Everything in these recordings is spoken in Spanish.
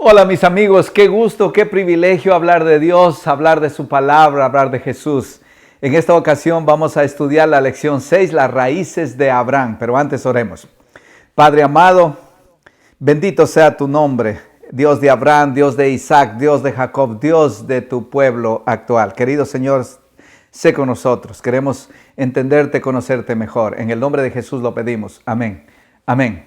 Hola mis amigos, qué gusto, qué privilegio hablar de Dios, hablar de su palabra, hablar de Jesús. En esta ocasión vamos a estudiar la lección 6, las raíces de Abraham, pero antes oremos. Padre amado, bendito sea tu nombre, Dios de Abraham, Dios de Isaac, Dios de Jacob, Dios de tu pueblo actual. Querido Señor, sé con nosotros, queremos entenderte, conocerte mejor. En el nombre de Jesús lo pedimos, amén, amén.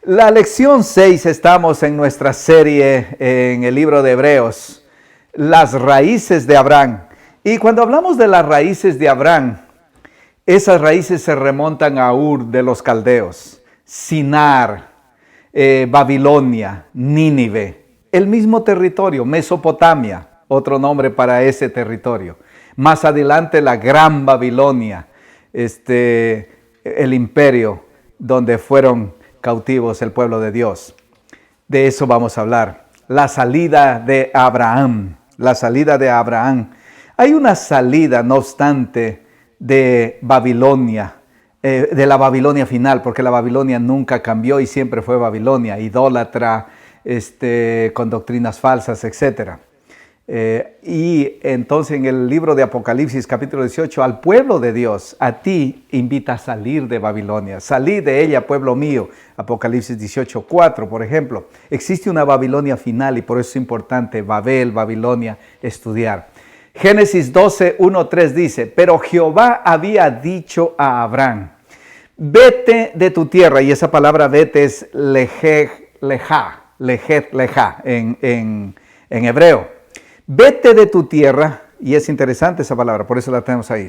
La lección 6, estamos en nuestra serie en el libro de Hebreos, las raíces de Abraham. Y cuando hablamos de las raíces de Abraham, esas raíces se remontan a Ur de los Caldeos, Sinar, Babilonia, Nínive, el mismo territorio, Mesopotamia, otro nombre para ese territorio. Más adelante la Gran Babilonia, el imperio donde fueron cautivos el pueblo de Dios. De eso vamos a hablar. La salida de Abraham. La salida de Abraham. Hay una salida, no obstante, de Babilonia, de la Babilonia final, porque la Babilonia nunca cambió y siempre fue Babilonia, idólatra, con doctrinas falsas, etc. Y entonces en el libro de Apocalipsis capítulo 18, al pueblo de Dios, a ti invita a salir de Babilonia. Salí de ella, pueblo mío. Apocalipsis 18:4, por ejemplo. Existe una Babilonia final y por eso es importante Babel, Babilonia, estudiar. Génesis 12:1-3 dice, pero Jehová había dicho a Abraham, vete de tu tierra, y esa palabra vete es lejej lejá en hebreo. Vete de tu tierra, y es interesante esa palabra, por eso la tenemos ahí.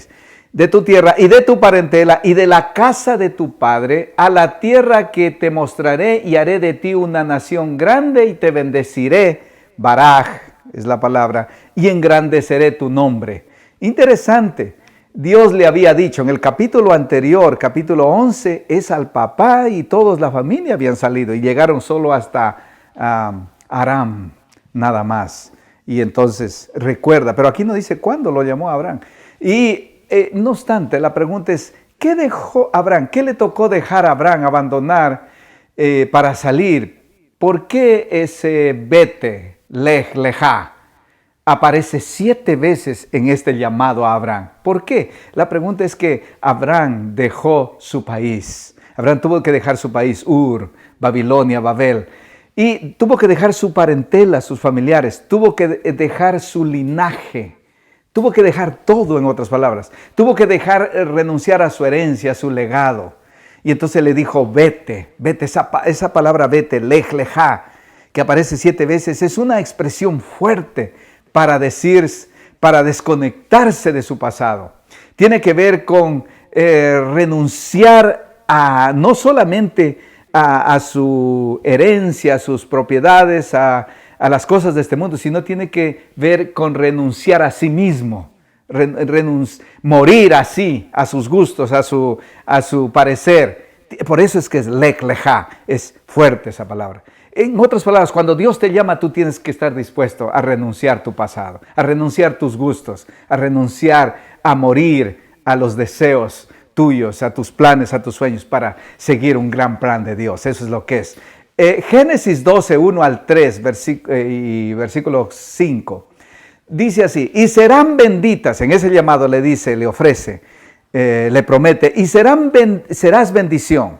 De tu tierra y de tu parentela y de la casa de tu padre, a la tierra que te mostraré y haré de ti una nación grande y te bendeciré. Baraj es la palabra, y engrandeceré tu nombre. Interesante. Dios le había dicho en el capítulo anterior, capítulo 11, es al papá y toda la familia habían salido y llegaron solo hasta Aram, nada más. Y entonces recuerda, pero aquí no dice cuándo lo llamó Abraham. Y no obstante, la pregunta es, ¿qué dejó Abraham? ¿Qué le tocó dejar a Abraham, abandonar para salir? ¿Por qué ese vete, lejá, aparece 7 veces en este llamado a Abraham? ¿Por qué? La pregunta es que Abraham dejó su país. Abraham tuvo que dejar su país, Ur, Babilonia, Babel. Y tuvo que dejar su parentela, sus familiares, tuvo que dejar su linaje, tuvo que dejar todo, en otras palabras. Tuvo que renunciar a su herencia, a su legado. Y entonces le dijo, vete, esa palabra vete, lejá, que aparece 7 veces, es una expresión fuerte para desconectarse de su pasado. Tiene que ver con renunciar a no solamente a su herencia, a sus propiedades, a las cosas de este mundo, sino tiene que ver con renunciar a sí mismo, morir así, a sus gustos, a su parecer. Por eso es que es lejá, es fuerte esa palabra. En otras palabras, cuando Dios te llama, tú tienes que estar dispuesto a renunciar tu pasado, a renunciar tus gustos, a renunciar a morir a los deseos tuyos, a tus planes, a tus sueños, para seguir un gran plan de Dios. Eso es lo que es. Génesis 12:1-3, versículo 5, dice así, y serán benditas, en ese llamado le dice, le ofrece, le promete, y serás bendición.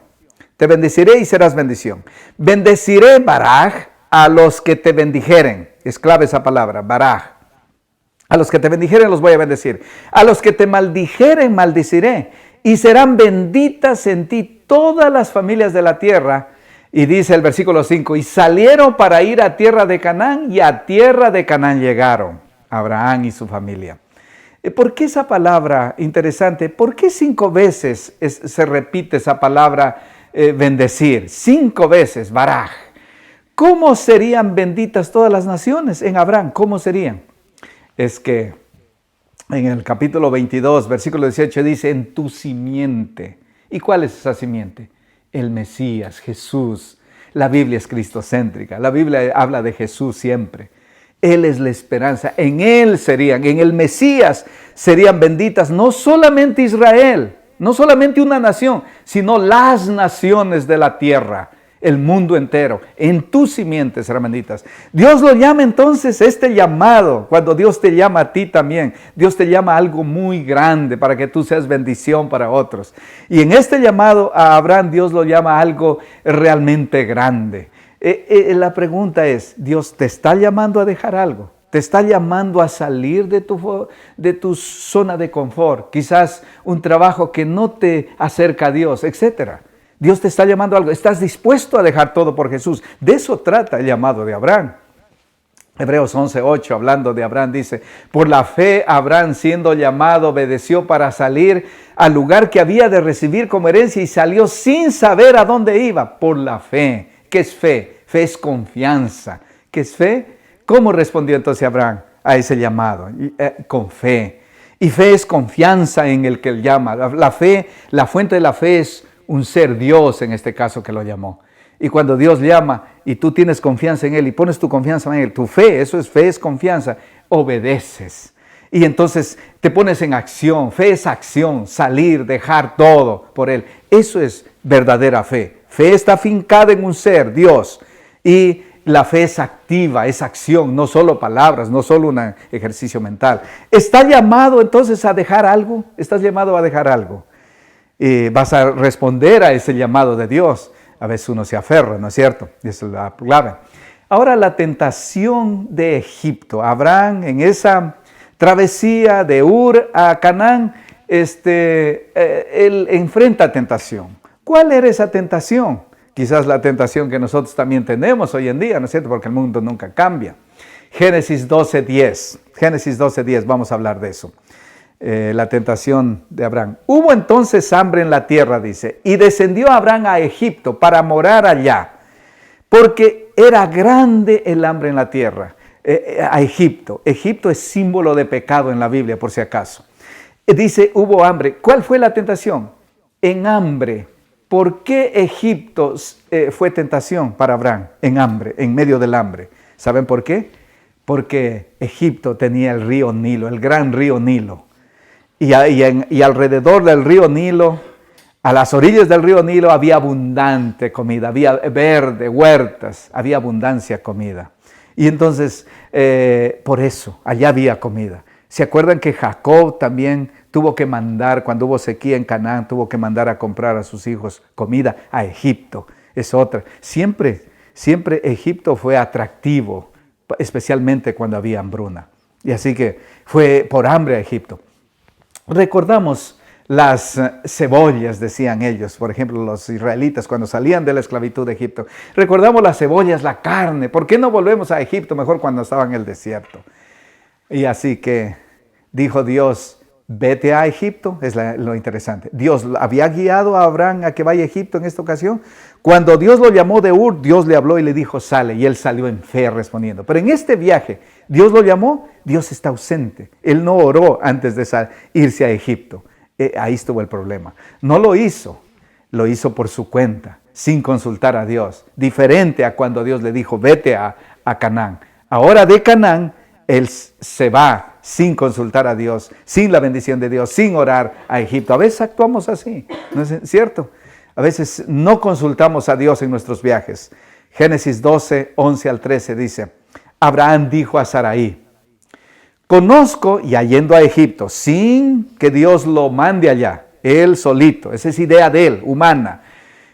Te bendeciré y serás bendición. Bendeciré, Baraj, a los que te bendijeren. Es clave esa palabra, Baraj. A los que te bendijeren los voy a bendecir. A los que te maldijeren, maldeciré. Y serán benditas en ti todas las familias de la tierra. Y dice el versículo 5, y salieron para ir a tierra de Canaán, y a tierra de Canaán llegaron Abraham y su familia. ¿Por qué esa palabra interesante? ¿Por qué 5 veces se repite esa palabra bendecir? 5 veces, Baraj. ¿Cómo serían benditas todas las naciones en Abraham? ¿Cómo serían? Es que en el capítulo 22, versículo 18 dice, en tu simiente. ¿Y cuál es esa simiente? El Mesías, Jesús. La Biblia es cristocéntrica. La Biblia habla de Jesús siempre. Él es la esperanza. En Él serían, en el Mesías serían benditas no solamente Israel, no solamente una nación, sino las naciones de la tierra. el mundo entero, en tus simientes, hermanitas. Dios lo llama entonces este llamado, cuando Dios te llama a ti también, Dios te llama a algo muy grande para que tú seas bendición para otros. Y en este llamado a Abraham, Dios lo llama a algo realmente grande. La pregunta es, ¿Dios te está llamando a dejar algo? ¿Te está llamando a salir de tu zona de confort? Quizás un trabajo que no te acerca a Dios, etcétera. Dios te está llamando a algo. ¿Estás dispuesto a dejar todo por Jesús? De eso trata el llamado de Abraham. Hebreos 11:8, hablando de Abraham, dice: por la fe Abraham, siendo llamado, obedeció para salir al lugar que había de recibir como herencia y salió sin saber a dónde iba. Por la fe. ¿Qué es fe? Fe es confianza. ¿Qué es fe? ¿Cómo respondió entonces Abraham a ese llamado? Con fe. Y fe es confianza en el que él llama. La fe, la fuente de la fe es un ser, Dios en este caso, que lo llamó. Y cuando Dios llama y tú tienes confianza en Él y pones tu confianza en Él, tu fe, eso es fe, es confianza, obedeces. Y entonces te pones en acción. Fe es acción, salir, dejar todo por Él. Eso es verdadera fe. Fe está afincada en un ser, Dios. Y la fe es activa, es acción, no solo palabras, no solo un ejercicio mental. ¿Estás llamado entonces a dejar algo? ¿Estás llamado a dejar algo? Vas a responder a ese llamado de Dios. A veces uno se aferra, ¿no es cierto? Esa es la clave. Ahora, la tentación de Egipto. Abraham, en esa travesía de Ur a Canaán, él enfrenta tentación. ¿Cuál era esa tentación? Quizás la tentación que nosotros también tenemos hoy en día, ¿no es cierto? Porque el mundo nunca cambia. Génesis 12:10. Génesis 12:10, vamos a hablar de eso. La tentación de Abraham. Hubo entonces hambre en la tierra, dice, y descendió Abraham a Egipto para morar allá, porque era grande el hambre en la tierra. A Egipto. Egipto es símbolo de pecado en la Biblia, por si acaso. Dice, hubo hambre. ¿Cuál fue la tentación? En hambre. ¿Por qué Egipto fue tentación para Abraham? En hambre, en medio del hambre. ¿Saben por qué? Porque Egipto tenía el río Nilo, el gran río Nilo. Y alrededor del río Nilo, a las orillas del río Nilo, había abundante comida, había verde, huertas, había abundancia de comida. Y entonces, por eso, allá había comida. ¿Se acuerdan que Jacob también tuvo que mandar, cuando hubo sequía en Canaán, tuvo que mandar a comprar a sus hijos comida a Egipto? Es otra. Siempre Egipto fue atractivo, especialmente cuando había hambruna. Y así que fue por hambre a Egipto. Recordamos las cebollas, decían ellos, por ejemplo, los israelitas cuando salían de la esclavitud de Egipto. Recordamos las cebollas, la carne. ¿Por qué no volvemos a Egipto mejor cuando estaba en el desierto? Y así que dijo Dios, vete a Egipto. Es lo interesante. Dios había guiado a Abraham a que vaya a Egipto en esta ocasión. Cuando Dios lo llamó de Ur, Dios le habló y le dijo, sale. Y él salió en fe respondiendo. Pero en este viaje, Dios lo llamó, Dios está ausente. Él no oró antes de irse a Egipto. Ahí estuvo el problema. No lo hizo por su cuenta, sin consultar a Dios. Diferente a cuando Dios le dijo, vete a Canaán. Ahora de Canaán, él se va sin consultar a Dios, sin la bendición de Dios, sin orar a Egipto. A veces actuamos así, ¿no es cierto? A veces no consultamos a Dios en nuestros viajes. Génesis 12, 11 al 13 dice, Abraham dijo a Sarai, conozco, y yendo a Egipto, sin que Dios lo mande allá, él solito, esa es idea de él, humana.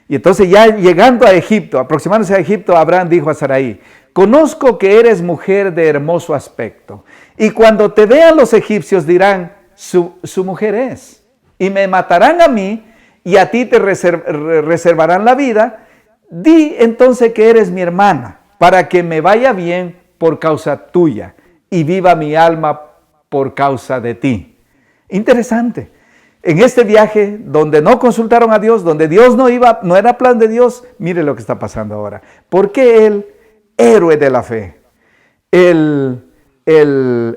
Y entonces ya llegando a Egipto, aproximándose a Egipto, Abraham dijo a Sarai, conozco que eres mujer de hermoso aspecto, y cuando te vean los egipcios dirán, su mujer es, y me matarán a mí, y a ti te reservarán la vida. Di entonces que eres mi hermana, para que me vaya bien por causa tuya, y viva mi alma por causa de ti. Interesante. En este viaje, donde no consultaron a Dios, donde Dios no era plan de Dios, mire lo que está pasando ahora. ¿Por qué él, héroe de la fe, el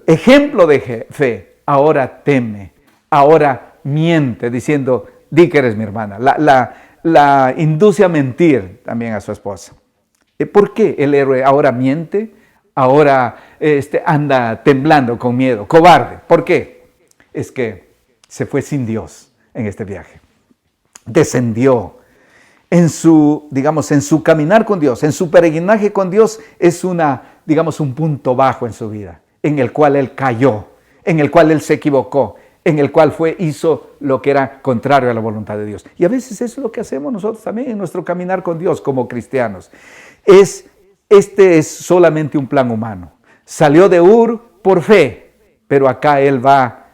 ejemplo de fe, ahora teme, ahora miente, diciendo, di que eres mi hermana? La induce a mentir también a su esposa. ¿Por qué el héroe ahora miente? Ahora anda temblando con miedo, cobarde. ¿Por qué? Es que se fue sin Dios en este viaje. Descendió. en su, digamos, en su caminar con Dios, en su peregrinaje con Dios, es digamos, un punto bajo en su vida, en el cual él cayó, en el cual él se equivocó, en el cual hizo lo que era contrario a la voluntad de Dios. Y a veces eso es lo que hacemos nosotros también en nuestro caminar con Dios como cristianos. Este es solamente un plan humano. Salió de Ur por fe, pero acá él va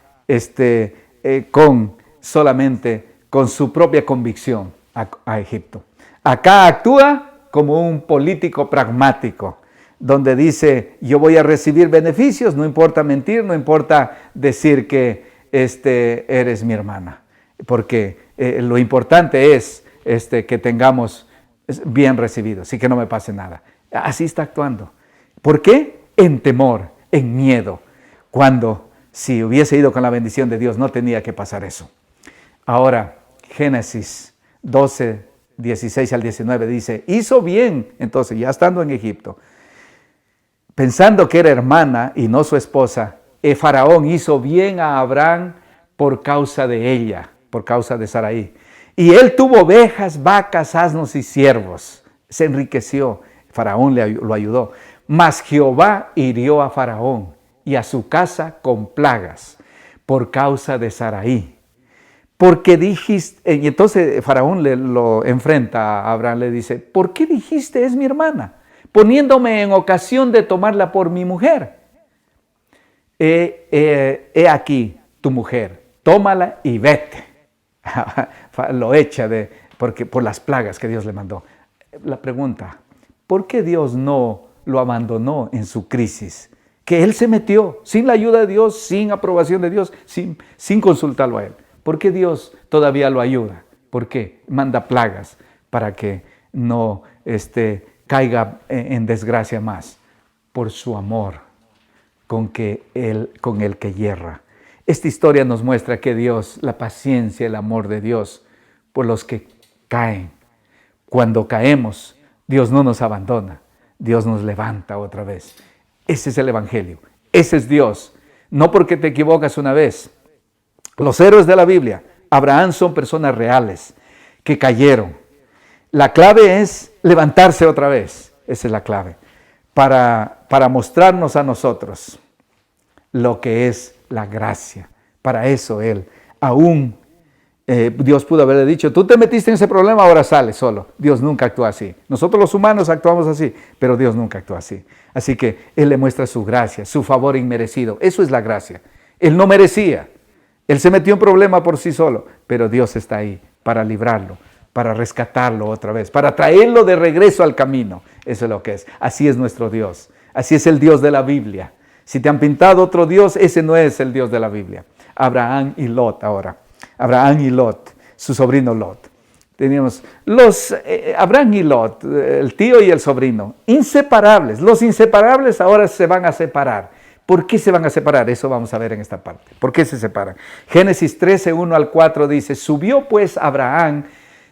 solamente con su propia convicción a Egipto. Acá actúa como un político pragmático, donde dice, yo voy a recibir beneficios, no importa mentir, no importa decir que eres mi hermana, porque lo importante es que tengamos bien recibidos y que no me pase nada. Así está actuando. ¿Por qué? En temor, en miedo, cuando si hubiese ido con la bendición de Dios no tenía que pasar eso. Ahora, Génesis 12, 16 al 19 dice, hizo bien, entonces ya estando en Egipto, pensando que era hermana y no su esposa, Faraón hizo bien a Abraham por causa de ella, por causa de Sarai. Y él tuvo ovejas, vacas, asnos y siervos. Se enriqueció. Faraón lo ayudó. Mas Jehová hirió a Faraón y a su casa con plagas por causa de Sarai. Porque dijiste, y entonces Faraón lo enfrenta a Abraham, le dice, ¿por qué dijiste es mi hermana? Poniéndome en ocasión de tomarla por mi mujer. He aquí tu mujer, tómala y vete. Lo echa por las plagas que Dios le mandó. La pregunta, ¿por qué Dios no lo abandonó en su crisis? Que él se metió sin la ayuda de Dios, sin aprobación de Dios, sin consultarlo a él. ¿Por qué Dios todavía lo ayuda? ¿Por qué? Manda plagas para que no caiga en desgracia más. Por su amor con el que yerra. Esta historia nos muestra que Dios, la paciencia, el amor de Dios por los que caen. Cuando caemos, Dios no nos abandona, Dios nos levanta otra vez. Ese es el Evangelio, ese es Dios. No porque te equivocas una vez. Los héroes de la Biblia, Abraham, son personas reales que cayeron. La clave es levantarse otra vez, esa es la clave, para mostrarnos a nosotros lo que es la gracia. Para eso él, Dios pudo haberle dicho, tú te metiste en ese problema, ahora sale solo. Dios nunca actúa así. Nosotros los humanos actuamos así, pero Dios nunca actúa así. Así que él le muestra su gracia, su favor inmerecido. Eso es la gracia. Él no merecía. Él se metió en problema por sí solo, pero Dios está ahí para librarlo, para rescatarlo otra vez, para traerlo de regreso al camino. Eso es lo que es. Así es nuestro Dios. Así es el Dios de la Biblia. Si te han pintado otro Dios, ese no es el Dios de la Biblia. Abraham y Lot ahora. Abraham y Lot, su sobrino Lot. Teníamos Abraham y Lot, el tío y el sobrino, inseparables. Los inseparables ahora se van a separar. ¿Por qué se van a separar? Eso vamos a ver en esta parte. ¿Por qué se separan? Génesis 13, 1 al 4 dice, subió pues Abraham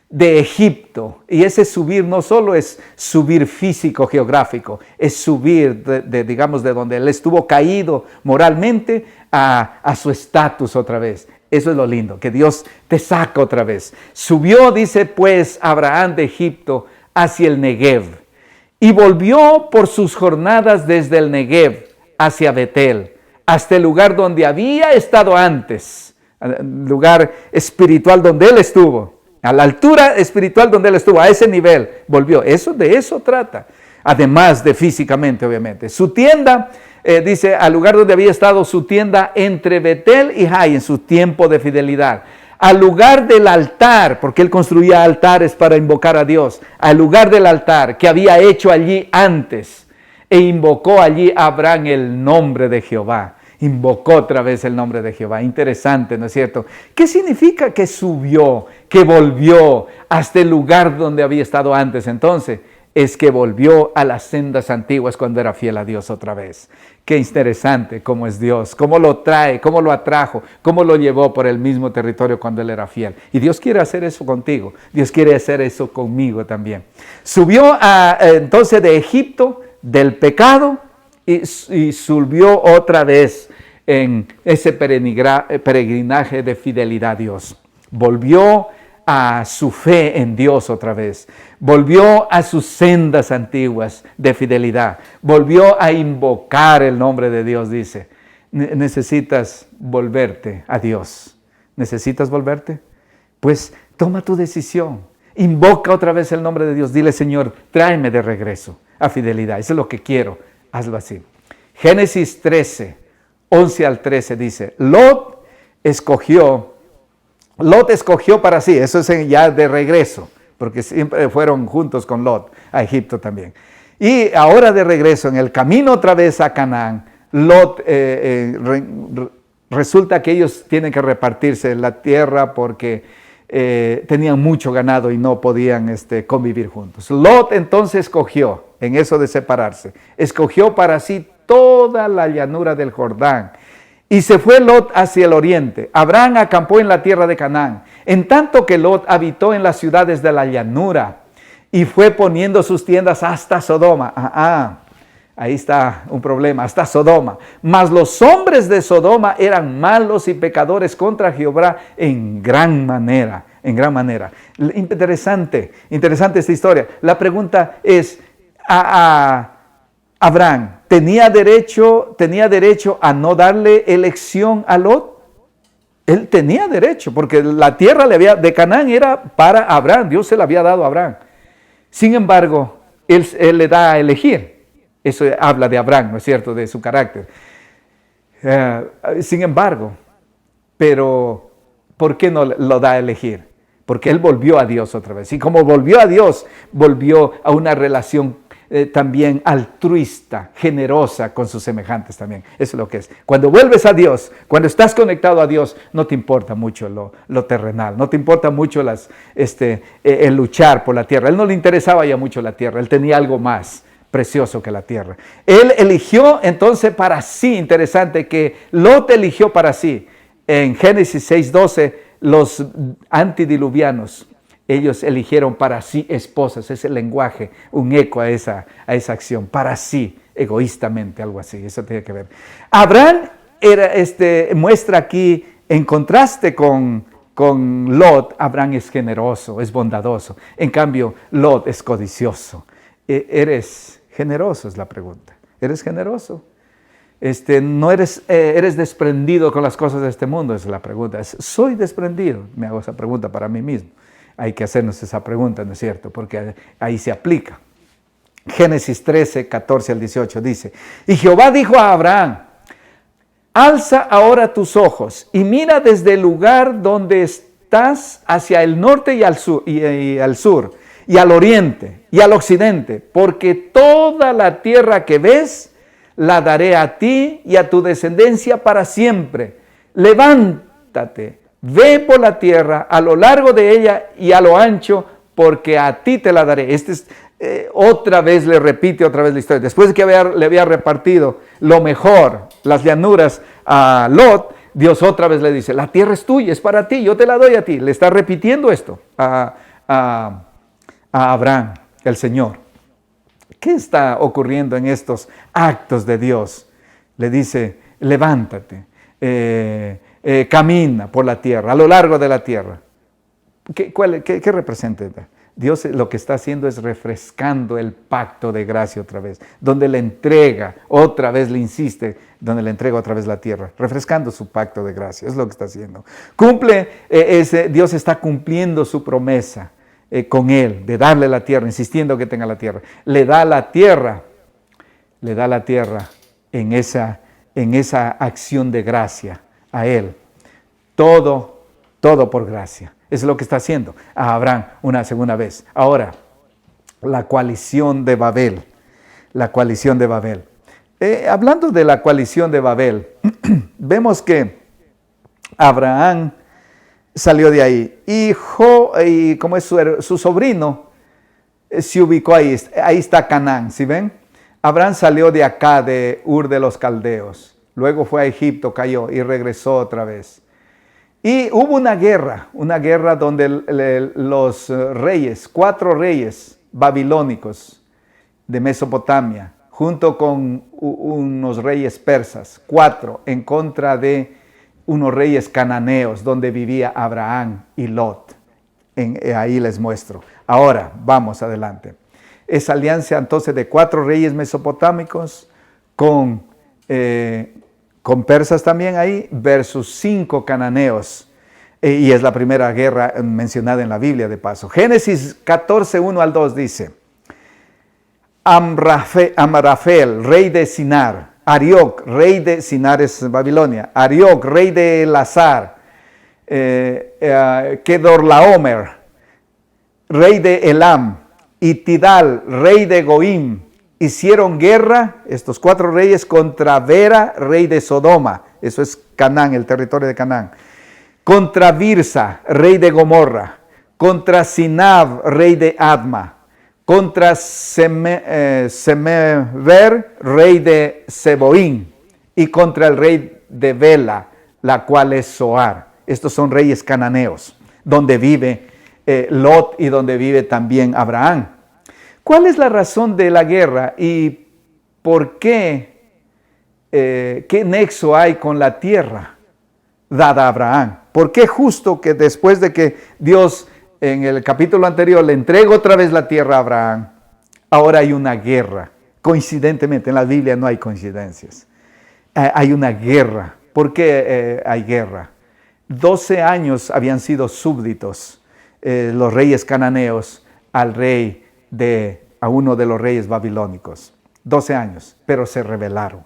de Egipto. Y ese subir no solo es subir físico, geográfico, es subir digamos, de donde él estuvo caído moralmente a su estatus otra vez. Eso es lo lindo, que Dios te saca otra vez. Subió, dice pues, Abraham de Egipto hacia el Negev y volvió por sus jornadas desde el Negev hacia Betel, hasta el lugar donde había estado antes, el lugar espiritual donde él estuvo, a la altura espiritual donde él estuvo, a ese nivel, volvió. De eso trata, además de físicamente, obviamente. Su tienda, dice, al lugar donde había estado su tienda entre Betel y Jai, en su tiempo de fidelidad. Al lugar del altar, porque él construía altares para invocar a Dios, al lugar del altar que había hecho allí antes, e invocó allí Abraham el nombre de Jehová. Invocó otra vez el nombre de Jehová. Interesante, ¿no es cierto? ¿Qué significa que subió, que volvió hasta el lugar donde había estado antes? Entonces, es que volvió a las sendas antiguas cuando era fiel a Dios otra vez. Qué interesante cómo es Dios, cómo lo trae, cómo lo atrajo, cómo lo llevó por el mismo territorio cuando él era fiel. Y Dios quiere hacer eso contigo. Dios quiere hacer eso conmigo también. Subió entonces de Egipto, del pecado, y subió otra vez en ese peregrinaje de fidelidad a Dios. Volvió a su fe en Dios otra vez, volvió a sus sendas antiguas de fidelidad, volvió a invocar el nombre de Dios, dice. Necesitas volverte a Dios. ¿Necesitas volverte? Pues toma tu decisión. Invoca otra vez el nombre de Dios. Dile, Señor, tráeme de regreso a fidelidad. Eso es lo que quiero. Hazlo así. Génesis 13, 11 al 13 dice, Lot escogió para sí. Eso es ya de regreso, porque siempre fueron juntos con Lot a Egipto también. Y ahora de regreso, en el camino otra vez a Canaán, Lot, resulta que ellos tienen que repartirse la tierra porque tenían mucho ganado y no podían convivir juntos. Lot entonces escogió, en eso de separarse, escogió para sí toda la llanura del Jordán. Y se fue Lot hacia el oriente. Abraham acampó en la tierra de Canaán, en tanto que Lot habitó en las ciudades de la llanura y fue poniendo sus tiendas hasta Sodoma. Ahí está un problema, hasta Sodoma. Mas los hombres de Sodoma eran malos y pecadores contra Jehová en gran manera. Interesante esta historia. La pregunta es, Abraham, ¿tenía derecho a no darle elección a Lot? Él tenía derecho, porque la tierra de Canaán era para Abraham, Dios se la había dado a Abraham. Sin embargo, él le da a elegir. Eso habla de Abraham, ¿no es cierto?, de su carácter. Sin embargo, pero ¿por qué no lo da a elegir? Porque él volvió a Dios otra vez. Y como volvió a Dios, volvió a una relación también altruista, generosa con sus semejantes también. Eso es lo que es. Cuando vuelves a Dios, cuando estás conectado a Dios, no te importa mucho lo terrenal, no te importa mucho el luchar por la tierra. A él no le interesaba ya mucho la tierra, él tenía algo más precioso que la tierra. Él eligió entonces para sí, interesante que Lot eligió para sí. En Génesis 6:12, los antidiluvianos, ellos eligieron para sí esposas, ese lenguaje, un eco a esa acción, para sí, egoístamente, algo así, eso tiene que ver. Abraham muestra aquí, en contraste con Lot, Abraham es generoso, es bondadoso. En cambio, Lot es codicioso. ¿Eres generoso? Es la pregunta. ¿Eres generoso? No eres desprendido con las cosas de este mundo, es la pregunta. ¿Soy desprendido? Me hago esa pregunta para mí mismo. Hay que hacernos esa pregunta, ¿no es cierto? Porque ahí se aplica. Génesis 13, 14 al 18 dice, y Jehová dijo a Abraham, alza ahora tus ojos y mira desde el lugar donde estás hacia el norte y al sur, y al oriente y al occidente, porque toda la tierra que ves la daré a ti y a tu descendencia para siempre. Levántate, ve por la tierra a lo largo de ella y a lo ancho, porque a ti te la daré. Otra vez le repite otra vez la historia. Después de que le había repartido lo mejor, las llanuras a Lot, Dios otra vez le dice, la tierra es tuya, es para ti, yo te la doy a ti. Le está repitiendo esto a Abraham, el Señor. ¿Qué está ocurriendo en estos actos de Dios? Le dice, levántate, camina por la tierra, a lo largo de la tierra. ¿Qué representa? Dios lo que está haciendo es refrescando el pacto de gracia otra vez, donde le entrega, otra vez le insiste, donde le entrega otra vez la tierra, refrescando su pacto de gracia, es lo que está haciendo. Dios está cumpliendo su promesa con él, de darle la tierra, insistiendo que tenga la tierra. Le da la tierra en esa acción de gracia a él. Todo por gracia. Eso es lo que está haciendo a Abraham una segunda vez. Ahora, la coalición de Babel. Hablando de la coalición de Babel, vemos que Abraham salió de ahí y como es su sobrino, se ubicó ahí. Ahí está Canaán, ¿sí ven? Abraham salió de acá, de Ur de los Caldeos. Luego fue a Egipto, cayó y regresó otra vez. Y hubo una guerra donde los reyes, 4 reyes babilónicos de Mesopotamia, junto con unos reyes persas, 4 en contra de unos reyes cananeos donde vivía Abraham y Lot. Ahí les muestro. Ahora, vamos adelante. Esa alianza entonces de 4 reyes mesopotámicos con persas también ahí, versus 5 cananeos. Y es la primera guerra mencionada en la Biblia de paso. Génesis 14, 1 al 2 dice: Amrafel, rey de Sinar; Arioc, rey de Sinar es Babilonia; Arioc, rey de Elazar; Kedorlaomer, rey de Elam; y Tidal, rey de Goim, hicieron guerra, estos 4 reyes, contra Vera, rey de Sodoma. Eso es Canaán, el territorio de Canaán. Contra Birsa, rey de Gomorra. Contra Sinab, rey de Adma. Contra Semever, rey de Seboín. Y contra el rey de Bela, la cual es Zoar. Estos son reyes cananeos, donde vive Lot y donde vive también Abraham. ¿Cuál es la razón de la guerra y por qué? ¿Qué nexo hay con la tierra dada a Abraham? ¿Por qué justo que después de que Dios en el capítulo anterior le entrega otra vez la tierra a Abraham, ahora hay una guerra? Coincidentemente, en la Biblia no hay coincidencias. Hay una guerra. ¿Por qué hay guerra? 12 años habían sido súbditos los reyes cananeos a uno de los reyes babilónicos. 12 años, pero se rebelaron.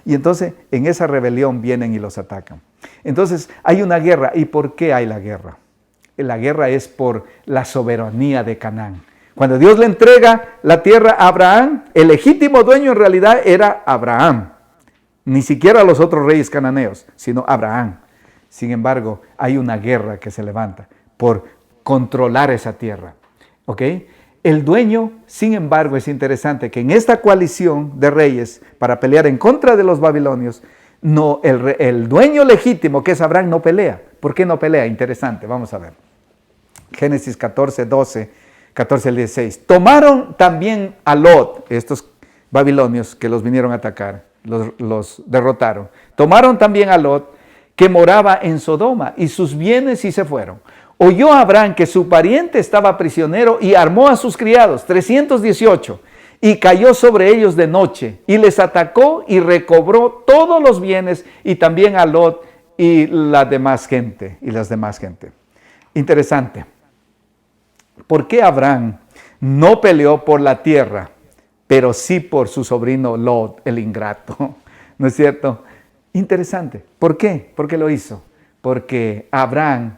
Y entonces en esa rebelión vienen y los atacan. Entonces hay una guerra. ¿Y por qué hay la guerra? La guerra es por la soberanía de Canaán. Cuando Dios le entrega la tierra a Abraham, el legítimo dueño en realidad era Abraham. Ni siquiera los otros reyes cananeos, sino Abraham. Sin embargo, hay una guerra que se levanta por controlar esa tierra. ¿Ok? El dueño, sin embargo, es interesante que en esta coalición de reyes para pelear en contra de los babilonios, no, el dueño legítimo, que es Abraham, no pelea. ¿Por qué no pelea? Interesante, vamos a ver. Génesis 14, 12, 14 al 16. Tomaron también a Lot, estos babilonios que los vinieron a atacar, los derrotaron. Tomaron también a Lot, que moraba en Sodoma, y sus bienes, y se fueron. Oyó Abraham que su pariente estaba prisionero y armó a sus criados, 318, y cayó sobre ellos de noche, y les atacó y recobró todos los bienes, y también a Lot y las demás gente. Interesante. ¿Por qué Abraham no peleó por la tierra, pero sí por su sobrino Lot, el ingrato? ¿No es cierto? Interesante. ¿Por qué? ¿Por qué lo hizo? Porque Abraham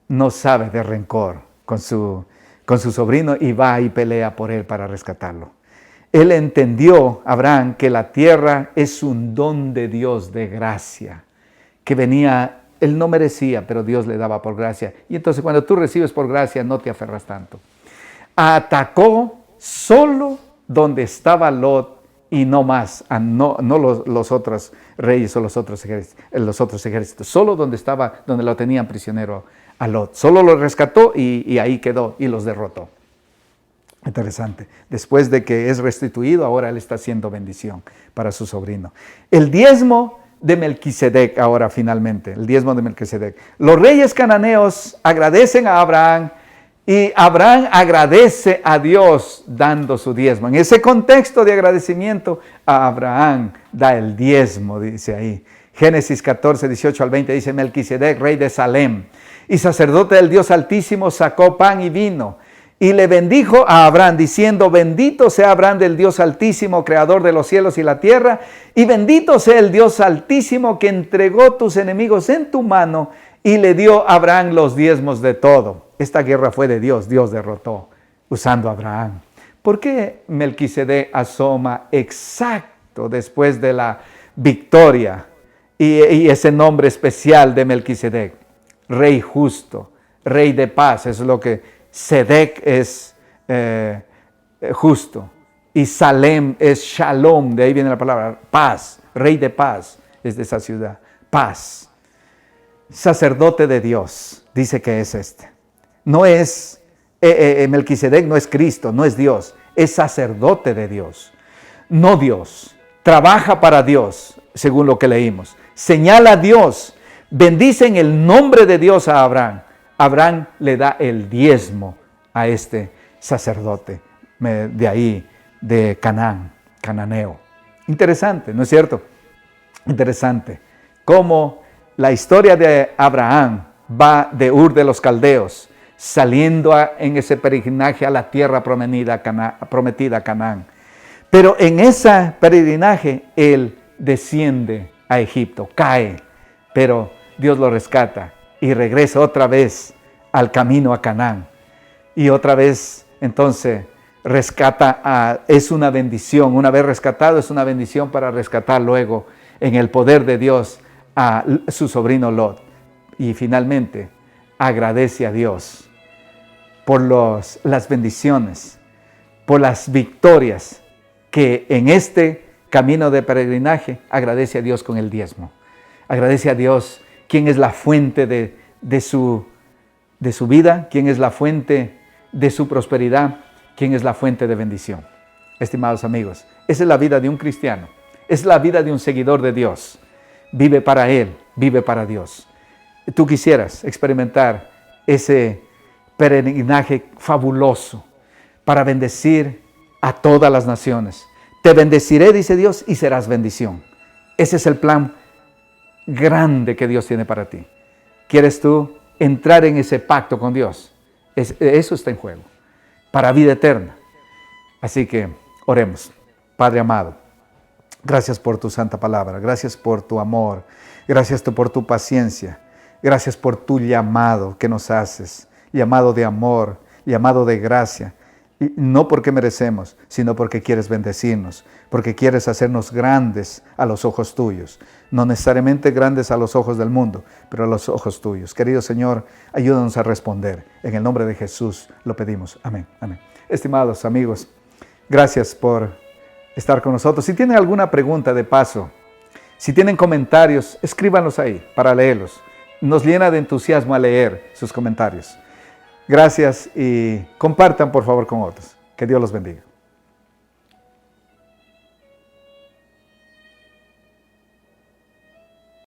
no sabe de rencor con su sobrino y va y pelea por él para rescatarlo. Él entendió, Abraham, que la tierra es un don de Dios de gracia, que venía, él no merecía, pero Dios le daba por gracia. Y entonces cuando tú recibes por gracia, no te aferras tanto. Atacó solo donde estaba Lot y no más, no los otros reyes o los otros ejércitos, solo donde lo tenían prisionero a Lot. Solo lo rescató y ahí quedó y los derrotó. Interesante. Después de que es restituido, ahora él está haciendo bendición para su sobrino. El diezmo de Melquisedec, ahora finalmente, el diezmo de Melquisedec. Los reyes cananeos agradecen a Abraham y Abraham agradece a Dios dando su diezmo. En ese contexto de agradecimiento, a Abraham da el diezmo, dice ahí. Génesis 14, 18 al 20 dice: Melquisedec, rey de Salem y sacerdote del Dios Altísimo, sacó pan y vino y le bendijo a Abraham, diciendo: bendito sea Abraham del Dios Altísimo, creador de los cielos y la tierra, y bendito sea el Dios Altísimo que entregó tus enemigos en tu mano y le dio a Abraham los diezmos de todo. Esta guerra fue de Dios, Dios derrotó usando a Abraham. ¿Por qué Melquisedec asoma exacto después de la victoria y ese nombre especial de Melquisedec? Rey justo, rey de paz, eso es lo que Sedec es justo, y Salem es Shalom, de ahí viene la palabra paz, rey de paz es de esa ciudad, paz. Sacerdote de Dios, dice que es este. No es, Melquisedec no es Cristo, no es Dios, es sacerdote de Dios, no Dios, trabaja para Dios, según lo que leímos, señala a Dice en el nombre de Dios a Abraham. Abraham le da el diezmo a este sacerdote de ahí, de Canaán, cananeo. Interesante, ¿no es cierto? Interesante. Cómo la historia de Abraham va de Ur de los Caldeos, saliendo en ese peregrinaje a la tierra prometida a Canaán. Pero en ese peregrinaje, él desciende a Egipto, cae, pero Dios lo rescata y regresa otra vez al camino a Canaán. Y otra vez, entonces, es una bendición. Una vez rescatado, es una bendición para rescatar luego en el poder de Dios a su sobrino Lot. Y finalmente, agradece a Dios por las bendiciones, por las victorias que en este camino de peregrinaje agradece a Dios con el diezmo. Agradece a Dios quien es la fuente de su vida, quien es la fuente de su prosperidad, quien es la fuente de bendición. Estimados amigos, esa es la vida de un cristiano, es la vida de un seguidor de Dios. Vive para Él, vive para Dios. Tú quisieras experimentar ese peregrinaje fabuloso para bendecir a todas las naciones. Te bendeciré, dice Dios, y serás bendición. Ese es el plan grande que Dios tiene para ti. ¿Quieres tú entrar en ese pacto con Dios? Eso está en juego, para vida eterna. Así que oremos. Padre amado, gracias por tu santa palabra, gracias por tu amor, gracias por tu paciencia, gracias por tu llamado que nos haces, llamado de amor, llamado de gracia. Y no porque merecemos, sino porque quieres bendecirnos, porque quieres hacernos grandes a los ojos tuyos. No necesariamente grandes a los ojos del mundo, pero a los ojos tuyos. Querido Señor, ayúdanos a responder. En el nombre de Jesús lo pedimos. Amén. Amén. Estimados amigos, gracias por estar con nosotros. Si tienen alguna pregunta de paso, si tienen comentarios, escríbanlos ahí para leerlos. Nos llena de entusiasmo a leer sus comentarios. Gracias y compartan por favor con otros. Que Dios los bendiga.